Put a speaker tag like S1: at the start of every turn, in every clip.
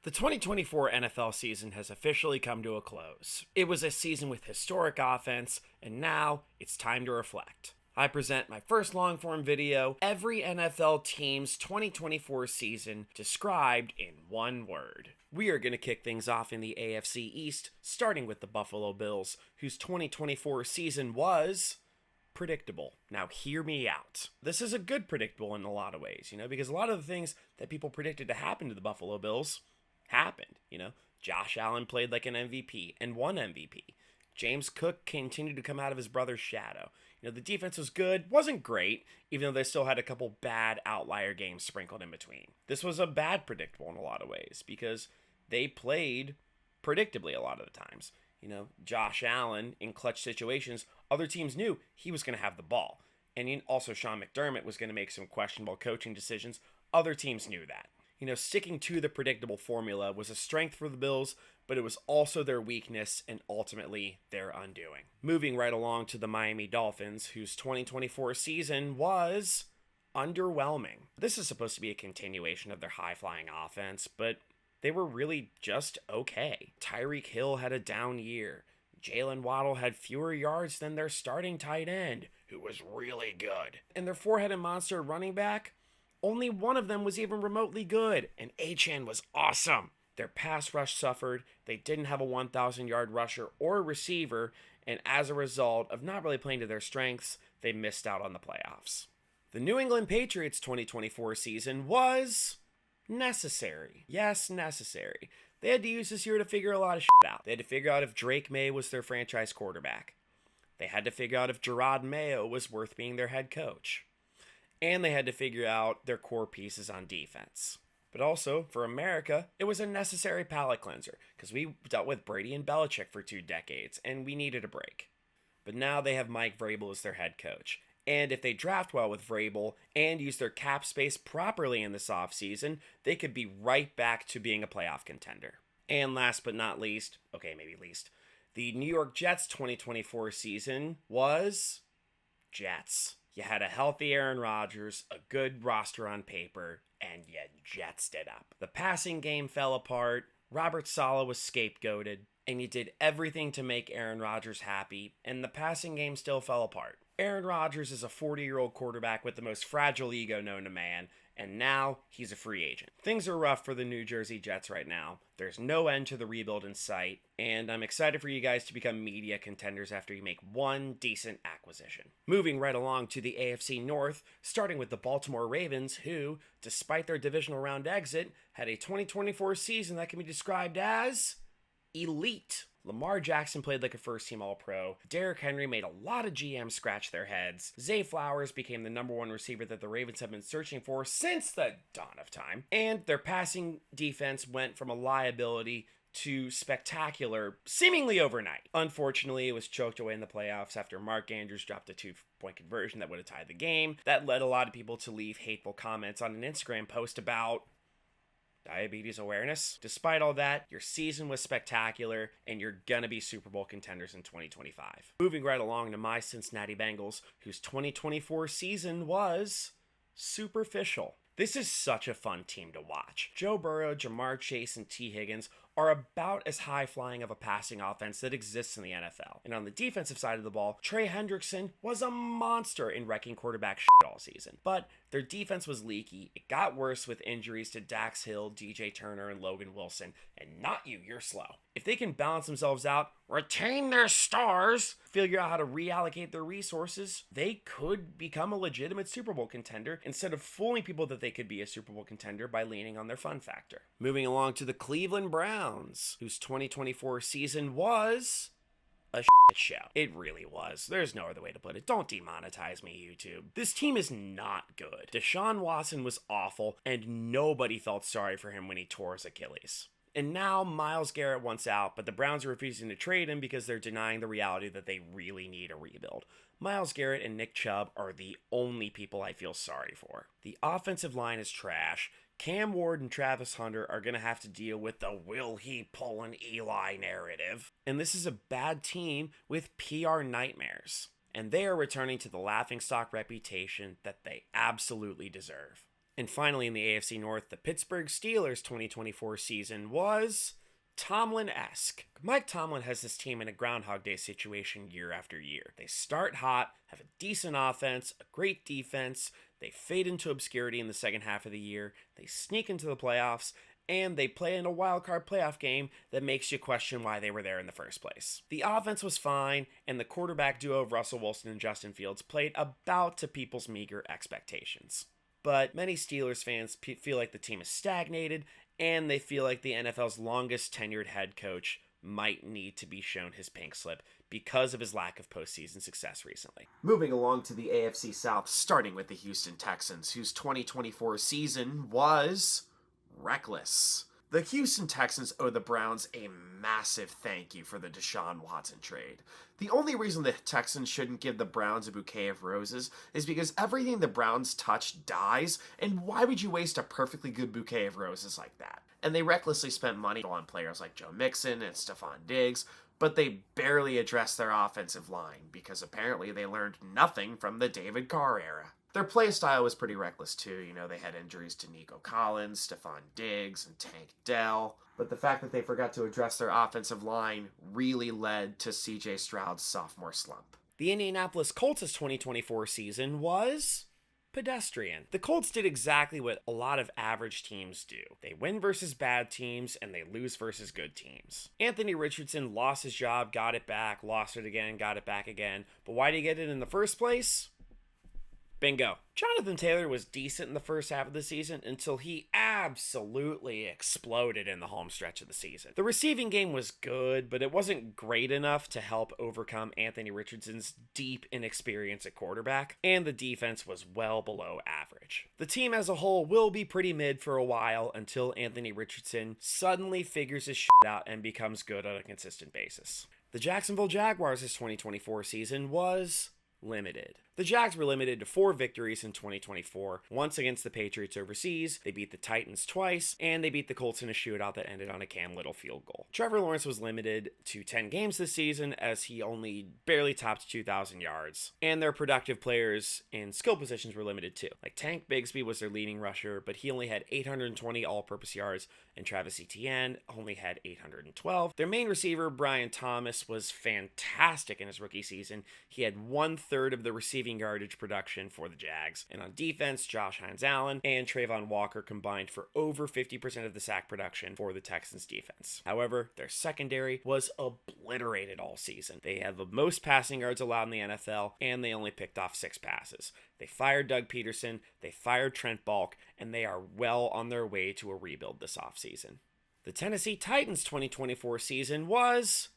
S1: The 2024 NFL season has officially come to a close. It was a season with historic offense, and now it's time to reflect. I present my first long-form video, every NFL team's 2024 season described in one word. We are going to kick things off in the AFC East, starting with the Buffalo Bills, whose 2024 season was predictable. Now hear me out. This is a good predictable in a lot of ways, because a lot of the things that people predicted to happen to the Buffalo Bills happened. Josh Allen played like an MVP and won MVP. James Cook continued to come out of his brother's shadow. The defense was good, wasn't great, even though they still had a couple bad outlier games sprinkled in between. This was a bad predictable in a lot of ways because they played predictably a lot of the times. Josh Allen in clutch situations, other teams knew he was going to have the ball. And also Sean McDermott was going to make some questionable coaching decisions. Other teams knew that. Sticking to the predictable formula was a strength for the Bills, but it was also their weakness and ultimately their undoing. Moving right along to the Miami Dolphins, whose 2024 season was underwhelming. This is supposed to be a continuation of their high-flying offense, but they were really just okay. Tyreek Hill had a down year. Jalen Waddle had fewer yards than their starting tight end, who was really good. And their four-headed monster running back, only one of them was even remotely good, and Achane was awesome. Their pass rush suffered, they didn't have a 1,000-yard rusher or receiver, and as a result of not really playing to their strengths, they missed out on the playoffs. The New England Patriots 2024 season was necessary. Yes, necessary. They had to use this year to figure a lot of shit out. They had to figure out if Drake May was their franchise quarterback. They had to figure out if Gerard Mayo was worth being their head coach. And they had to figure out their core pieces on defense. But also, for America, it was a necessary palate cleanser, because we dealt with Brady and Belichick for 2 decades, and we needed a break. But now they have Mike Vrabel as their head coach. And if they draft well with Vrabel and use their cap space properly in this offseason, they could be right back to being a playoff contender. And last but not least, the New York Jets 2024 season was Jets. You had a healthy Aaron Rodgers, a good roster on paper, and you jetsed it up. The passing game fell apart, Robert Saleh was scapegoated, and you did everything to make Aaron Rodgers happy, and the passing game still fell apart. Aaron Rodgers is a 40-year-old quarterback with the most fragile ego known to man, and now he's a free agent. Things are rough for the New Jersey Jets right now. There's no end to the rebuild in sight, and I'm excited for you guys to become media contenders after you make one decent acquisition. Moving right along to the AFC North, starting with the Baltimore Ravens, who, despite their divisional round exit, had a 2024 season that can be described as elite. Lamar Jackson played like a first-team All-Pro. Derrick Henry made a lot of GMs scratch their heads. Zay Flowers became the number 1 receiver that the Ravens have been searching for since the dawn of time. And their passing defense went from a liability to spectacular seemingly overnight. Unfortunately, it was choked away in the playoffs after Mark Andrews dropped a 2-point conversion that would have tied the game. That led a lot of people to leave hateful comments on an Instagram post about diabetes awareness. Despite all that, your season was spectacular, and you're gonna be Super Bowl contenders in 2025. Moving right along to my Cincinnati Bengals, whose 2024 season was superficial. This is such a fun team to watch. Joe Burrow, Jamar Chase, and T. Higgins are about as high-flying of a passing offense that exists in the NFL. And on the defensive side of the ball, Trey Hendrickson was a monster in wrecking quarterback shit all season. But their defense was leaky. It got worse with injuries to Dax Hill, DJ Turner, and Logan Wilson. And not you, you're slow. If they can balance themselves out, retain their stars, figure out how to reallocate their resources, they could become a legitimate Super Bowl contender instead of fooling people that they could be a Super Bowl contender by leaning on their fun factor. Moving along to the Cleveland Browns, whose 2024 season was a shit show. It really was. There's no other way to put it. Don't demonetize me, YouTube. This team is not good. Deshaun Watson was awful, and nobody felt sorry for him when he tore his Achilles. And now Myles Garrett wants out, but the Browns are refusing to trade him because they're denying the reality that they really need a rebuild. Myles Garrett and Nick Chubb are the only people I feel sorry for. The offensive line is trash. Cam Ward and Travis Hunter are going to have to deal with the will he pull an Eli narrative. And this is a bad team with PR nightmares. And they are returning to the laughingstock reputation that they absolutely deserve. And finally in the AFC North, the Pittsburgh Steelers 2024 season was Tomlin-esque. Mike Tomlin has this team in a Groundhog Day situation year after year. They start hot, have a decent offense, a great defense, they fade into obscurity in the second half of the year, they sneak into the playoffs, and they play in a wildcard playoff game that makes you question why they were there in the first place. The offense was fine, and the quarterback duo of Russell Wilson and Justin Fields played about to people's meager expectations. But many Steelers fans feel like the team is stagnated, and they feel like the NFL's longest tenured head coach might need to be shown his pink slip because of his lack of postseason success recently. Moving along to the AFC South, starting with the Houston Texans, whose 2024 season was reckless. The Houston Texans owe the Browns a massive thank you for the Deshaun Watson trade. The only reason the Texans shouldn't give the Browns a bouquet of roses is because everything the Browns touch dies, and why would you waste a perfectly good bouquet of roses like that? And they recklessly spent money on players like Joe Mixon and Stephon Diggs, but they barely addressed their offensive line because apparently they learned nothing from the David Carr era. Their play style was pretty reckless too. They had injuries to Nico Collins, Stephon Diggs, and Tank Dell. But the fact that they forgot to address their offensive line really led to CJ Stroud's sophomore slump. The Indianapolis Colts' 2024 season was pedestrian. The Colts did exactly what a lot of average teams do. They win versus bad teams, and they lose versus good teams. Anthony Richardson lost his job, got it back, lost it again, got it back again. But why did he get it in the first place? Bingo. Jonathan Taylor was decent in the first half of the season until he absolutely exploded in the home stretch of the season. The receiving game was good, but it wasn't great enough to help overcome Anthony Richardson's deep inexperience at quarterback, and the defense was well below average. The team as a whole will be pretty mid for a while until Anthony Richardson suddenly figures his shit out and becomes good on a consistent basis. The Jacksonville Jaguars' 2024 season was limited. The Jags were limited to 4 victories in 2024, once against the Patriots overseas, they beat the Titans twice, and they beat the Colts in a shootout that ended on a Cam Little field goal. Trevor Lawrence was limited to 10 games this season as he only barely topped 2,000 yards, and their productive players in skill positions were limited too. Like Tank Bigsby was their leading rusher, but he only had 820 all-purpose yards, and Travis Etienne only had 812. Their main receiver, Brian Thomas, was fantastic in his rookie season. He had 1/3 of the receiving yardage production for the Jags. And on defense, Josh Hines-Allen and Trayvon Walker combined for over 50% of the sack production for the Texans defense. However, their secondary was obliterated all season. They had the most passing yards allowed in the NFL, and they only picked off 6 passes. They fired Doug Peterson, they fired Trent Balk, and they are well on their way to a rebuild this offseason. The Tennessee Titans 2024 season was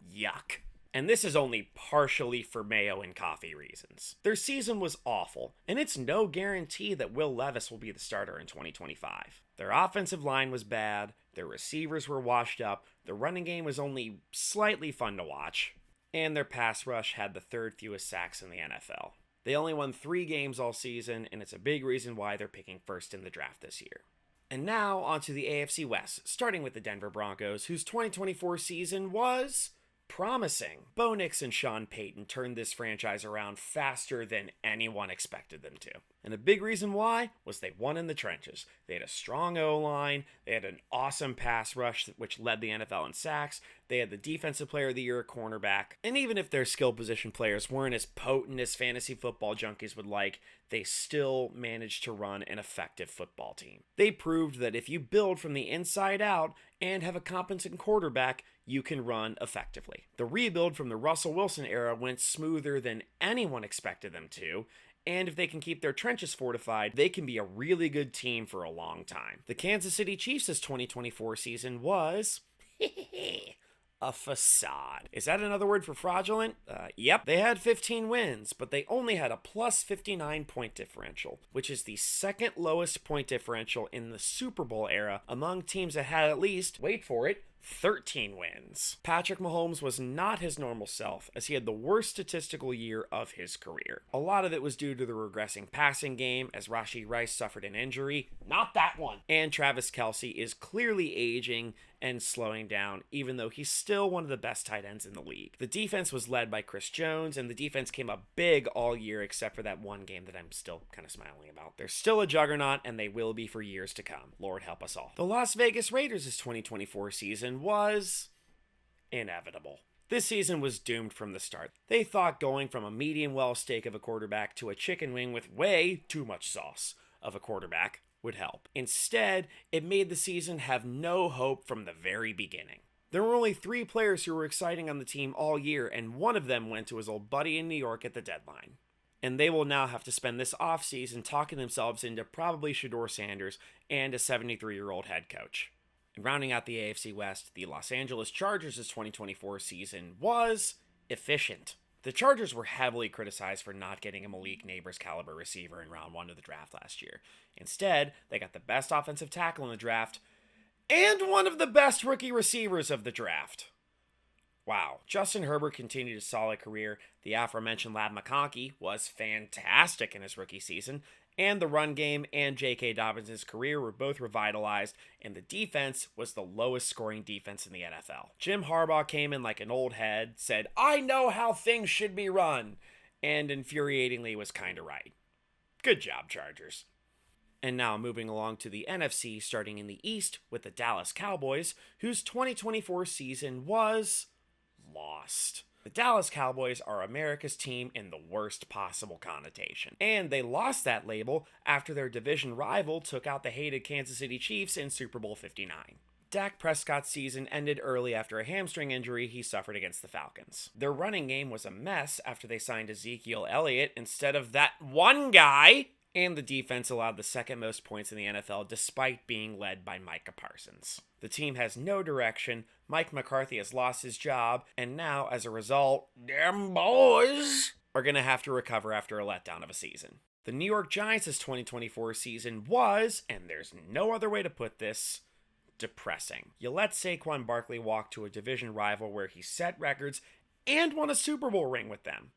S1: yuck. And this is only partially for mayo and coffee reasons. Their season was awful, and it's no guarantee that Will Levis will be the starter in 2025. Their offensive line was bad, their receivers were washed up, the running game was only slightly fun to watch, and their pass rush had the 3rd fewest sacks in the NFL. They only won 3 games all season, and it's a big reason why they're picking first in the draft this year. And now onto the AFC West, starting with the Denver Broncos, whose 2024 season was promising. Bo Nix and Sean Payton turned this franchise around faster than anyone expected them to. And a big reason why was they won in the trenches. They had a strong O-line, they had an awesome pass rush which led the NFL in sacks, they had the Defensive Player of the Year cornerback, and even if their skill position players weren't as potent as fantasy football junkies would like, they still managed to run an effective football team. They proved that if you build from the inside out and have a competent quarterback, you can run effectively. The rebuild from the Russell Wilson era went smoother than anyone expected them to, and if they can keep their trenches fortified, they can be a really good team for a long time. The Kansas City Chiefs' 2024 season was a facade. Is that another word for fraudulent? Yep. They had 15 wins, but they only had a plus 59 point differential, which is the 2nd lowest point differential in the Super Bowl era among teams that had at least, wait for it, 13 wins. Patrick Mahomes was not his normal self, as he had the worst statistical year of his career. A lot of it was due to the regressing passing game, as Rashee Rice suffered an injury, not that one, and Travis Kelce is clearly aging and slowing down, even though he's still one of the best tight ends in the league. The defense was led by Chris Jones, and the defense came up big all year except for that one game that I'm still kind of smiling about. They're still a juggernaut, and they will be for years to come. Lord help us all. The Las Vegas Raiders' 2024 season was inevitable. This season was doomed from the start. They thought going from a medium well steak of a quarterback to a chicken wing with way too much sauce of a quarterback would help. Instead, it made the season have no hope from the very beginning. There were only 3 players who were exciting on the team all year, and one of them went to his old buddy in New York at the deadline. And they will now have to spend this offseason talking themselves into probably Shedeur Sanders and a 73-year-old head coach. And rounding out the AFC West, the Los Angeles Chargers' 2024 season was efficient. The Chargers were heavily criticized for not getting a Malik Neighbors caliber receiver in round 1 of the draft last year. Instead, they got the best offensive tackle in the draft and one of the best rookie receivers of the draft. Wow. Justin Herbert continued a solid career. The aforementioned Lab McConkey was fantastic in his rookie season, and the run game and J.K. Dobbins' career were both revitalized, and the defense was the lowest scoring defense in the NFL. Jim Harbaugh came in like an old head, said, "I know how things should be run," and infuriatingly was kinda right. Good job, Chargers. And now moving along to the NFC, starting in the East with the Dallas Cowboys, whose 2024 season was lost. The Dallas Cowboys are America's team in the worst possible connotation. And they lost that label after their division rival took out the hated Kansas City Chiefs in Super Bowl 59. Dak Prescott's season ended early after a hamstring injury he suffered against the Falcons. Their running game was a mess after they signed Ezekiel Elliott instead of that one guy. And the defense allowed the second most points in the NFL despite being led by Micah Parsons. The team has no direction, Mike McCarthy has lost his job, and now, as a result, them boys are going to have to recover after a letdown of a season. The New York Giants' 2024 season was, and there's no other way to put this, depressing. You let Saquon Barkley walk to a division rival where he set records and won a Super Bowl ring with them.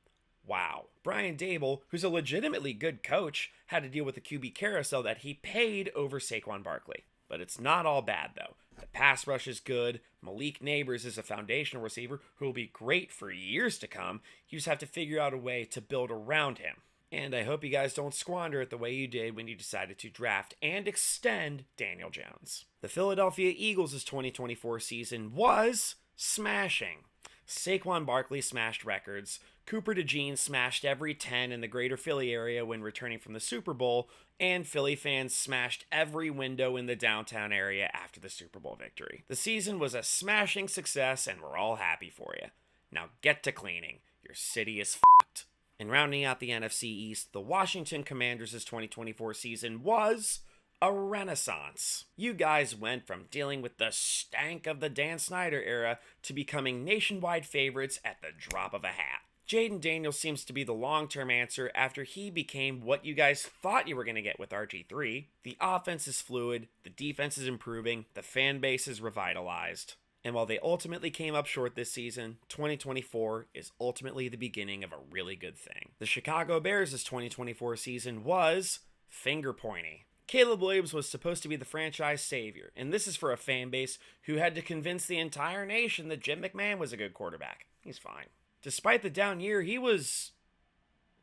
S1: Wow. Brian Daboll, who's a legitimately good coach, had to deal with the QB carousel that he paid over Saquon Barkley. But it's not all bad, though. The pass rush is good. Malik Neighbors is a foundational receiver who will be great for years to come. You just have to figure out a way to build around him. And I hope you guys don't squander it the way you did when you decided to draft and extend Daniel Jones. The Philadelphia Eagles' 2024 season was smashing. Saquon Barkley smashed records. Cooper DeJean smashed every 10 in the greater Philly area when returning from the Super Bowl, and Philly fans smashed every window in the downtown area after the Super Bowl victory. The season was a smashing success, and we're all happy for you. Now get to cleaning. Your city is fucked. And rounding out the NFC East, the Washington Commanders' 2024 season was a renaissance. You guys went from dealing with the stank of the Dan Snyder era to becoming nationwide favorites at the drop of a hat. Jaden Daniels seems to be the long-term answer after he became what you guys thought you were going to get with RG3. The offense is fluid, the defense is improving, the fan base is revitalized. And while they ultimately came up short this season, 2024 is ultimately the beginning of a really good thing. The Chicago Bears' 2024 season was finger-pointy. Caleb Williams was supposed to be the franchise savior, and this is for a fan base who had to convince the entire nation that Jim McMahon was a good quarterback. He's fine. Despite the down year, he was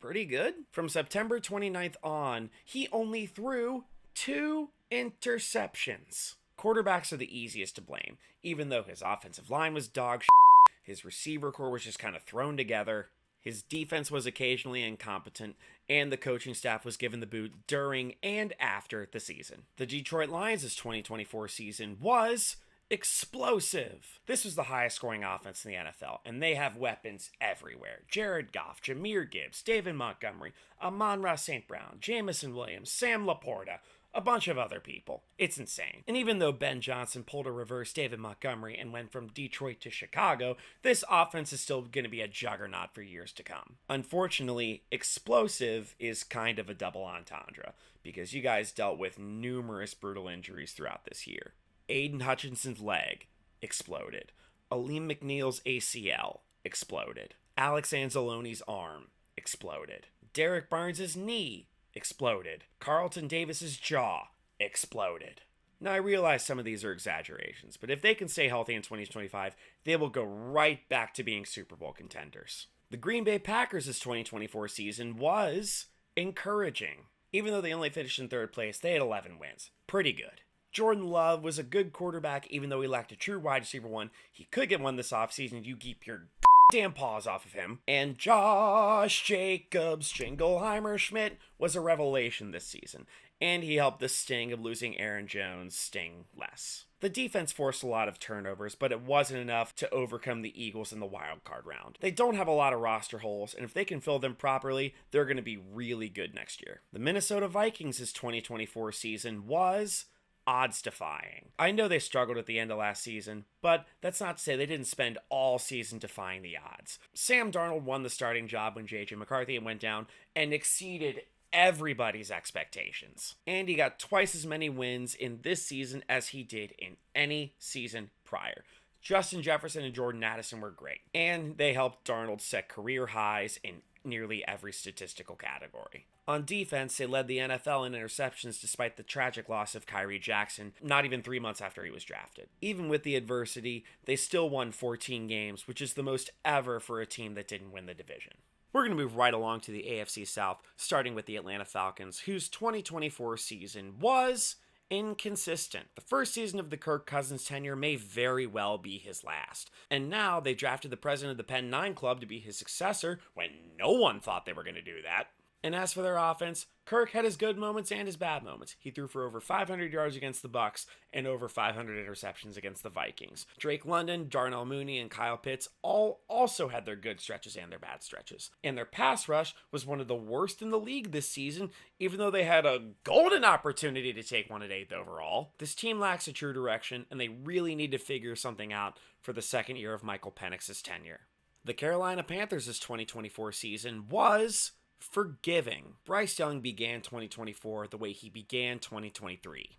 S1: pretty good. From September 29th on, he only threw 2 interceptions. Quarterbacks are the easiest to blame, even though his offensive line was dog shit, his receiver core was just kind of thrown together, his defense was occasionally incompetent, and the coaching staff was given the boot during and after the season. The Detroit Lions' 2024 season was explosive. This was the highest scoring offense in the NFL, and they have weapons everywhere. Jared Goff, Jahmyr Gibbs, David Montgomery, Amon-Ra St. Brown, Jamison Williams, Sam Laporta, a bunch of other people. It's insane. And even though Ben Johnson pulled a reverse David Montgomery and went from Detroit to Chicago, this offense is still going to be a juggernaut for years to come. Unfortunately, explosive is kind of a double entendre, because you guys dealt with numerous brutal injuries throughout this year. Aiden Hutchinson's leg, exploded. Aleem McNeil's ACL exploded. Alex Anzalone's arm exploded. Derek Barnes' knee exploded. Carlton Davis's jaw exploded. Now, I realize some of these are exaggerations, but if they can stay healthy in 2025, they will go right back to being Super Bowl contenders. The Green Bay Packers' 2024 season was encouraging. Even though they only finished in third place, they had 11 wins. Pretty good. Jordan Love was a good quarterback, even though he lacked a true wide receiver one. He could get one this offseason. You keep your damn paws off of him. And Josh Jacobs, Jingleheimer Schmidt was a revelation this season. And he helped the sting of losing Aaron Jones sting less. The defense forced a lot of turnovers, but it wasn't enough to overcome the Eagles in the wild card round. They don't have a lot of roster holes, and if they can fill them properly, they're going to be really good next year. The Minnesota Vikings' 2024 season was odds-defying. I know they struggled at the end of last season, but that's not to say they didn't spend all season defying the odds. Sam Darnold won the starting job when J.J. McCarthy went down and exceeded everybody's expectations. And he got twice as many wins in this season as he did in any season prior. Justin Jefferson and Jordan Addison were great, and they helped Darnold set career highs in nearly every statistical category. On defense, they led the NFL in interceptions despite the tragic loss of Kyrie Jackson, not even 3 months after he was drafted. Even with the adversity, they still won 14 games, which is the most ever for a team that didn't win the division. We're going to move right along to the AFC South, starting with the Atlanta Falcons, whose 2024 season was inconsistent. The first season of the Kirk Cousins tenure may very well be his last. And now they drafted the president of the Penn 9 Club to be his successor when no one thought they were going to do that. And as for their offense, Kirk had his good moments and his bad moments. He threw for over 500 yards against the Bucs and over 500 interceptions against the Vikings. Drake London, Darnell Mooney, and Kyle Pitts all also had their good stretches and their bad stretches. And their pass rush was one of the worst in the league this season, even though they had a golden opportunity to take one at 8th overall. This team lacks a true direction, and they really need to figure something out for the second year of Michael Penix's tenure. The Carolina Panthers' 2024 season was forgiving. Bryce Young began 2024 the way he began 2023.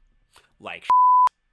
S1: Like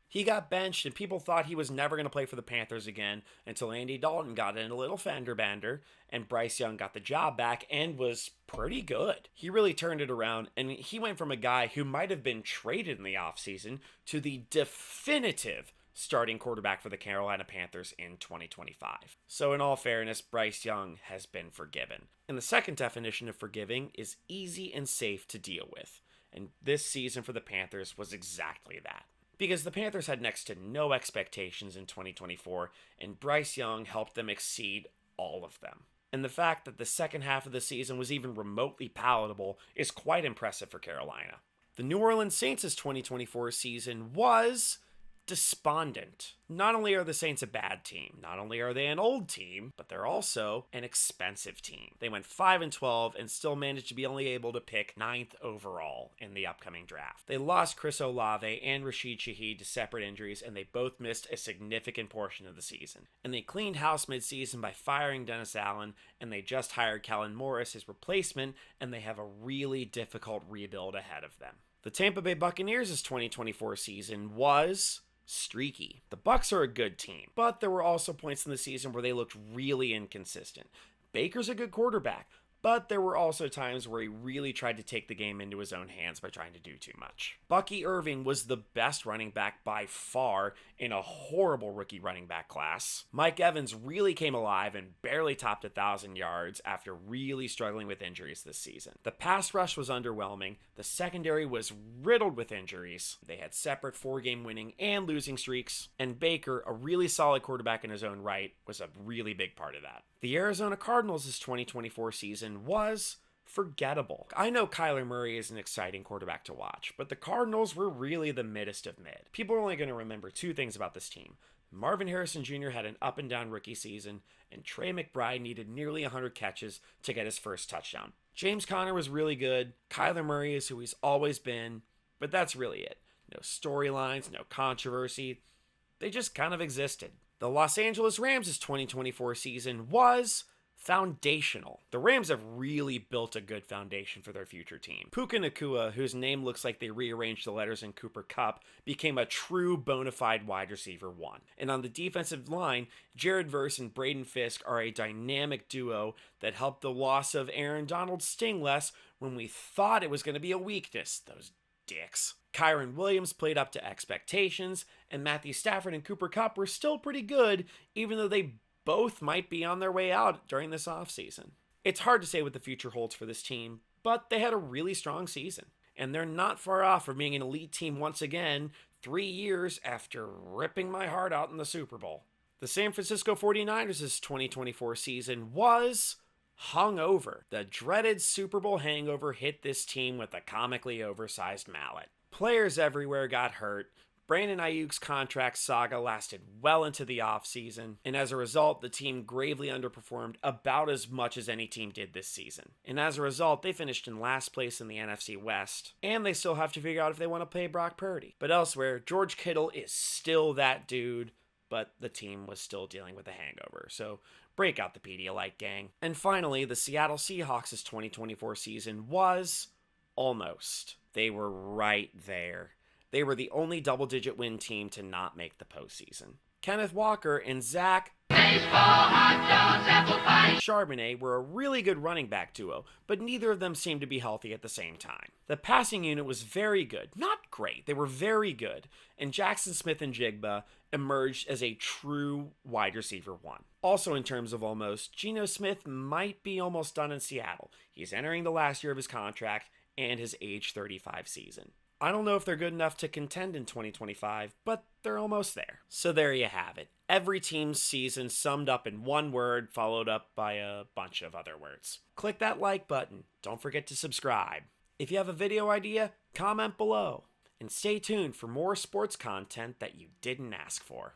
S1: he got benched and people thought he was never going to play for the Panthers again until Andy Dalton got in a little fender bender and Bryce Young got the job back and was pretty good. He really turned it around and he went from a guy who might have been traded in the offseason to the definitive starting quarterback for the Carolina Panthers in 2025. So in all fairness, Bryce Young has been forgiven. And the second definition of forgiving is easy and safe to deal with. And this season for the Panthers was exactly that. Because the Panthers had next to no expectations in 2024, and Bryce Young helped them exceed all of them. And the fact that the second half of the season was even remotely palatable is quite impressive for Carolina. The New Orleans Saints' 2024 season was despondent. Not only are the Saints a bad team, not only are they an old team, but they're also an expensive team. They went 5-12 and still managed to be only able to pick 9th overall in the upcoming draft. They lost Chris Olave and Rashid Shaheed to separate injuries, and they both missed a significant portion of the season. And they cleaned house midseason by firing Dennis Allen, and they just hired Kellen Morris, his replacement, and they have a really difficult rebuild ahead of them. The Tampa Bay Buccaneers' 2024 season was streaky. The Bucs are a good team, but there were also points in the season where they looked really inconsistent. Baker's a good quarterback, but there were also times where he really tried to take the game into his own hands by trying to do too much. Bucky Irving was the best running back by far in a horrible rookie running back class. Mike Evans really came alive and barely topped 1,000 yards after really struggling with injuries this season. The pass rush was underwhelming. The secondary was riddled with injuries. They had separate 4-game winning and losing streaks. And Baker, a really solid quarterback in his own right, was a really big part of that. The Arizona Cardinals' 2024 season was forgettable. I know Kyler Murray is an exciting quarterback to watch, but the Cardinals were really the middest of mid. People are only going to remember 2 things about this team. Marvin Harrison Jr. had an up-and-down rookie season, and Trey McBride needed nearly 100 catches to get his first touchdown. James Conner was really good. Kyler Murray is who he's always been, but that's really it. No storylines, no controversy. They just kind of existed. The Los Angeles Rams' 2024 season was Foundational. The Rams have really built a good foundation for their future team. Puka Nacua, whose name looks like they rearranged the letters in Cooper Kupp, became a true bona fide wide receiver one. And on the defensive line, Jared Verse and Braden Fisk are a dynamic duo that helped the loss of Aaron Donald sting less when we thought it was going to be a weakness. Those dicks. Kyron Williams played up to expectations, and Matthew Stafford and Cooper Kupp were still pretty good, even though they both might be on their way out during this offseason. It's hard to say what the future holds for this team, but they had a really strong season, and they're not far off from being an elite team once again 3 years after ripping my heart out in the Super Bowl. The San Francisco 49ers' 2024 season was hungover. The dreaded Super Bowl hangover hit this team with a comically oversized mallet. Players everywhere got hurt. Brandon Ayuk's contract saga lasted well into the offseason, and as a result, the team gravely underperformed about as much as any team did this season. And as a result, they finished in last place in the NFC West, and they still have to figure out if they want to pay Brock Purdy. But elsewhere, George Kittle is still that dude, but the team was still dealing with a hangover, so break out the Pedialyte, gang. And finally, the Seattle Seahawks' 2024 season was almost. They were right there. They were the only double-digit win team to not make the postseason. Kenneth Walker and Zach Charbonnet were a really good running back duo, but neither of them seemed to be healthy at the same time. The passing unit was very good. Not great, they were very good. And Jackson Smith-Njigba emerged as a true wide receiver one. Also in terms of almost, Geno Smith might be almost done in Seattle. He's entering the last year of his contract and his age 35 season. I don't know if they're good enough to contend in 2025, but they're almost there. So there you have it. Every team's season summed up in one word, followed up by a bunch of other words. Click that like button. Don't forget to subscribe. If you have a video idea, comment below. And stay tuned for more sports content that you didn't ask for.